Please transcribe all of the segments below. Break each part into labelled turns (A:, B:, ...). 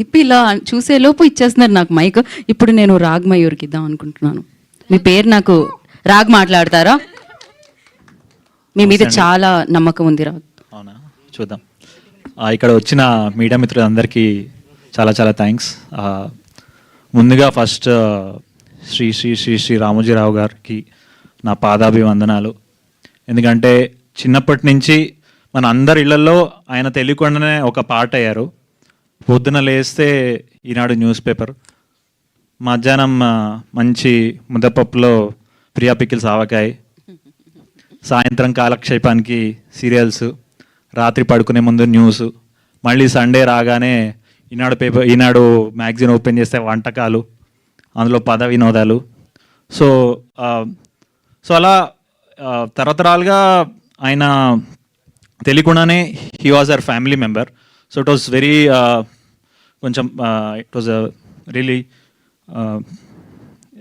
A: తిప్పి ఇలా చూసేలోపు ఇచ్చేస్తున్నారు నాకు మైక్. ఇప్పుడు నేను రాగ్ మయూర్కి ఇద్దాం అనుకుంటున్నాను. మీ పేరు నాకు రాగ్ మాట్లాడతారా? మీ మీద చాలా నమ్మకం ఉంది రాగ్.
B: అవునా, చూద్దాం. ఇక్కడ వచ్చిన మీడియా మిత్రులందరికీ చాలా చాలా థ్యాంక్స్. ముందుగా ఫస్ట్ శ్రీ శ్రీ శ్రీ శ్రీ రామోజీరావు గారికి నా పాదాభివందనాలు. ఎందుకంటే చిన్నప్పటి నుంచి మన అందరి ఇళ్లలో ఆయన తెలియకుండానే ఒక పార్ట్ అయ్యారు. పొద్దున లేస్తే ఈనాడు న్యూస్ పేపర్, మధ్యాహ్నం మంచి ముద్దపప్పులో ప్రియా పికిల్స్ ఆవకాయ, సాయంత్రం కాలక్షేపానికి సీరియల్స్, రాత్రి పడుకునే ముందు న్యూస్, మళ్ళీ సండే రాగానే ఈనాడు మ్యాగజైన్ ఓపెన్ చేస్తే వంటకాలు, అందులో పద వినోదాలు. సో అలా తరతరాలుగా ఆయన తెలియకుండానే he was our family member. So it was very కొంచెం ఇట్ వాజ్ రియలీ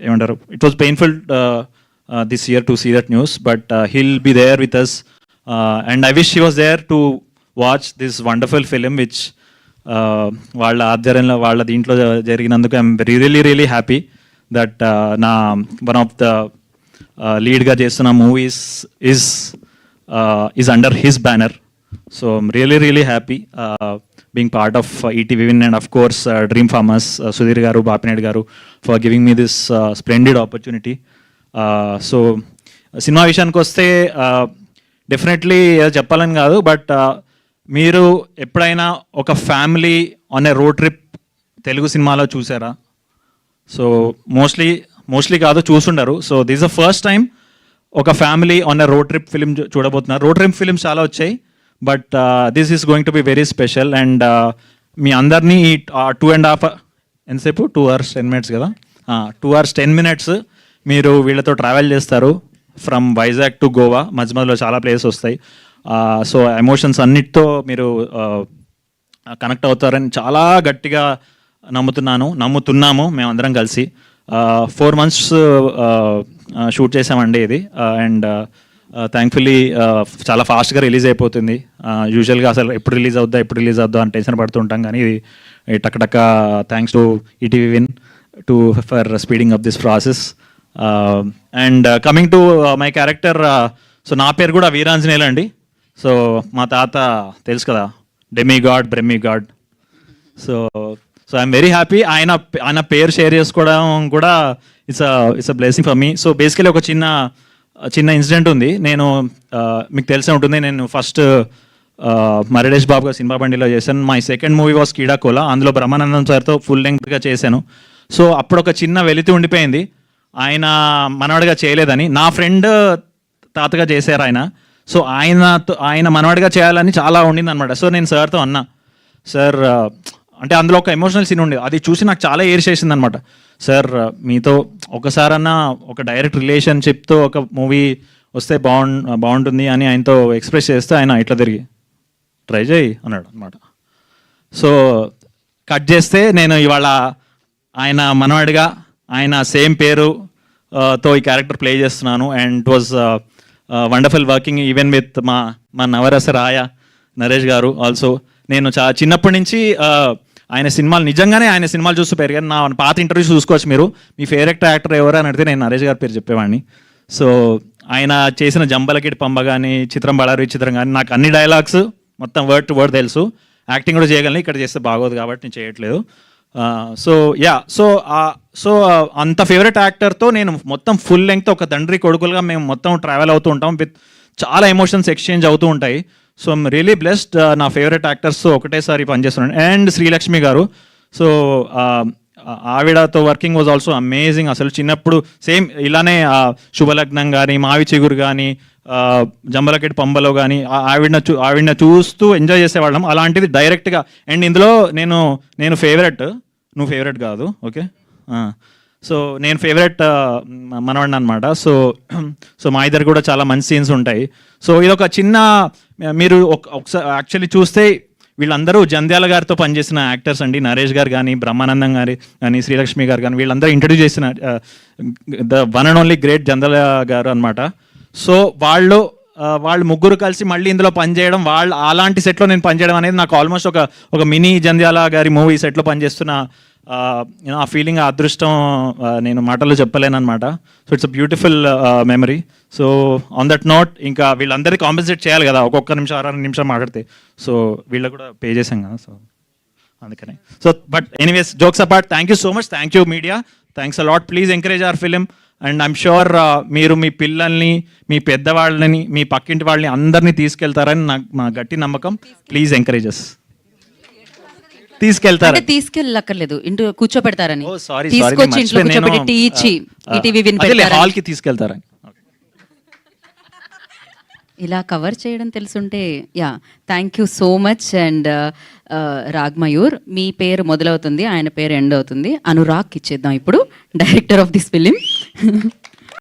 B: ఏమంటారు, it was painful this year to see that news, but he'll be there with us, and I wish he was there to watch this wonderful film which వాళ్ళ ఆధ్వర్యంలో వాళ్ళ దీంట్లో జరిగినందుకు I'm really happy that నా one of the లీడ్గా చేస్తున్న movies is under his banner. So I'm really happy being part of ETV Win, and of course Dream Farmers, Sudhir garu, Bapined garu, for giving me this splendid opportunity. So cinema విషయానికి వస్తే definitely చెప్పాలని కాదు, but మీరు ఎప్పుడైనా ఒక family on a road trip Telugu సినిమాలో చూసారా? So mostly కాదు, చూసుండరు. So this the first time ఒక family on a road trip film చూడబోతున్నారు. రోడ్ ట్రిప్ ఫిలిమ్స్ చాలా వచ్చాయి, but this is going to be very special. And మీ అందరినీ 2.5 ఎంతసేపు 2 hours 10 minutes కదా, 2 hours 10 minutes మీరు వీళ్ళతో ట్రావెల్ చేస్తారు ఫ్రమ్ వైజాగ్ టు గోవా. మధ్యలో చాలా ప్లేసెస్ వస్తాయి. సో ఎమోషన్స్ అన్నిటితో మీరు కనెక్ట్ అవుతారని చాలా గట్టిగా నమ్ముతున్నాము మేమందరం కలిసి. 4 months షూట్ చేసామండి ఇది, అండ్ థ్యాంక్ఫుల్లీ చాలా ఫాస్ట్గా రిలీజ్ అయిపోతుంది. యూజువల్గా అసలు ఎప్పుడు రిలీజ్ అవుద్దా అని టెన్షన్ పడుతుంటాం, కానీ ఇది టక్క thanks to ETV win for speeding up this process. And coming to my character, so నా పేరు కూడా వీరాంజనేయులు అండి. సో మా తాత తెలుసు కదా, బ్రెమ్మీ గాడ్. So I'm very happy. ఆయన పేరు షేర్ చేసుకోవడం కూడా it's a blessing for me. So basically ఒక చిన్న ఇన్సిడెంట్ ఉంది. నేను మీకు తెలిసే ఉంటుంది, నేను ఫస్ట్ మరడేష్ బాబుగా సినిమా బండిలో చేశాను. My second movie was Keedaa Cola, అందులో బ్రహ్మానందం సార్తో ఫుల్ లెంగ్త్గా చేశాను. సో అప్పుడు ఒక చిన్న వెలితి ఉండిపోయింది, ఆయన మనవాడిగా చేయలేదని. నా ఫ్రెండ్ తాతగా చేశారు ఆయన. సో ఆయన మనవాడిగా చేయాలని చాలా ఉండింది అనమాట. సో నేను సార్తో అన్నా, సార్ అంటే అందులో ఒక ఎమోషనల్ సీన్ ఉండేది, అది చూసి నాకు చాలా ఏర్చేసింది అనమాట. సార్ మీతో ఒకసారన్నా ఒక డైరెక్ట్ రిలేషన్షిప్తో ఒక మూవీ వస్తే బాగుంటుంది అని ఆయనతో ఎక్స్ప్రెస్ చేస్తే ఆయన ఇట్లా తిరిగి ట్రై చేయి అన్నాడు అనమాట. సో కట్ చేస్తే నేను ఇవాళ ఆయన మనవాడిగా, ఆయన సేమ్ పేరుతో ఈ క్యారెక్టర్ ప్లే చేస్తున్నాను. And it was wonderful working even with మా నవరస రాయ నరేష్ గారు ఆల్సో. నేను చిన్నప్పటి నుంచి ఆయన సినిమాలు చూస్తూ పెరిగాను. నా పాత ఇంటర్వ్యూస్ చూసుకోవచ్చు మీరు. మీ ఫేవరెట్ యాక్టర్ ఎవరు అని అడిగితే నేను నరేష్ గారి పేరు చెప్పేవాడిని. సో ఆయన చేసిన జంబలకిడి పంబ కానీ, చిత్రం బళారు చిత్రం కానీ, నాకు అన్ని డైలాగ్స్ మొత్తం వర్డ్ టు వర్డ్ తెలుసు. యాక్టింగ్ కూడా చేయగలను, ఇక్కడ చేస్తే బాగోదు కాబట్టి నేను చేయట్లేదు. సో అంత ఫేవరెట్ యాక్టర్తో నేను మొత్తం ఫుల్ లెంగ్త్ ఒక తండ్రి కొడుకులుగా మేము మొత్తం ట్రావెల్ అవుతూ ఉంటాం. విత్ చాలా ఎమోషన్స్ ఎక్స్చేంజ్ అవుతూ ఉంటాయి. So I'm really blessed. నా ఫేవరెట్ యాక్టర్స్ ఒకటేసారి పనిచేస్తున్నాను. అండ్ శ్రీలక్ష్మి గారు, సో ఆవిడతో వర్కింగ్ వాజ్ ఆల్సో అమేజింగ్. అసలు చిన్నప్పుడు సేమ్ ఇలానే శుభలగ్నం కానీ, మావి చిగురు కానీ, జంబలకెట్ పంబలో కానీ ఆవిడని చూస్తూ ఎంజాయ్ చేసేవాళ్ళం. అలాంటిది డైరెక్ట్గా. అండ్ ఇందులో నేను ఫేవరెట్, నువ్వు ఫేవరెట్ కాదు, ఓకే. సో నేను ఫేవరెట్ మనవాడిని అనమాట. సో మా ఇద్దరు కూడా చాలా మంచి సీన్స్ ఉంటాయి. సో ఇది ఒక చిన్న, మీరు ఒకసారి యాక్చువల్లీ చూస్తే వీళ్ళందరూ జంధ్యాల గారితో పనిచేసిన యాక్టర్స్ అండి. నరేష్ గారు కానీ, బ్రహ్మానందం గారి కానీ, శ్రీలక్ష్మి గారు కానీ, వీళ్ళందరూ ఇంట్రడ్యూస్ చేసిన the one and only great Jandhyala గారు అనమాట. సో వాళ్ళు వాళ్ళు ముగ్గురు కలిసి మళ్ళీ ఇందులో పనిచేయడం, వాళ్ళు అలాంటి సెట్లో నేను పనిచేయడం అనేది నాకు ఆల్మోస్ట్ ఒక మినీ జంధ్యాల గారి మూవీ సెట్లో పనిచేస్తున్న ఆ ఫీలింగ్, ఆ అదృష్టం నేను మాటల్లో చెప్పలేను అనమాట. So it's a beautiful memory. So on that note ఇంకా వీళ్ళందరికీ కాంపెన్సేట్ చేయాలి కదా, ఒక్కొక్క నిమిషం 6 నిమిషం మాట్లాడితే. సో వీళ్ళకి కూడా పే చేసాం కదా, సో అందుకనే. So but anyways, jokes apart, thank you so much, thank you media, thanks a lot. Please encourage hour film and I'm sure మీరు మీ పిల్లల్ని, మీ పెద్దవాళ్ళని, మీ పక్కింటి వాళ్ళని అందరినీ తీసుకెళ్తారని నాకు మా గట్టి నమ్మకం. Please encourages. తీసుకెళ్తారు,
A: తీసుకెళ్ళక్కర్లేదు, ఇంటూ కూర్చోపెడతారని.
B: ఓ సారీ
A: తీసుకొచ్చి ఇంట్లో కూర్చోబెట్టి టీ ఇచ్చి ఈటీవీ విన్
B: హాల్ కి తీసుకెళ్తారని.
A: ఇలా కవర్ చేయడం తెలుసుంటే. Yeah, thank you so much. And Ragmayur, మీ పేరు మొదలవుతుంది, ఆయన పేరు ఎండ్ అవుతుంది. అనురాగ్ ఇచ్చేద్దాం ఇప్పుడు, డైరెక్టర్ ఆఫ్ దిస్ ఫిలిం.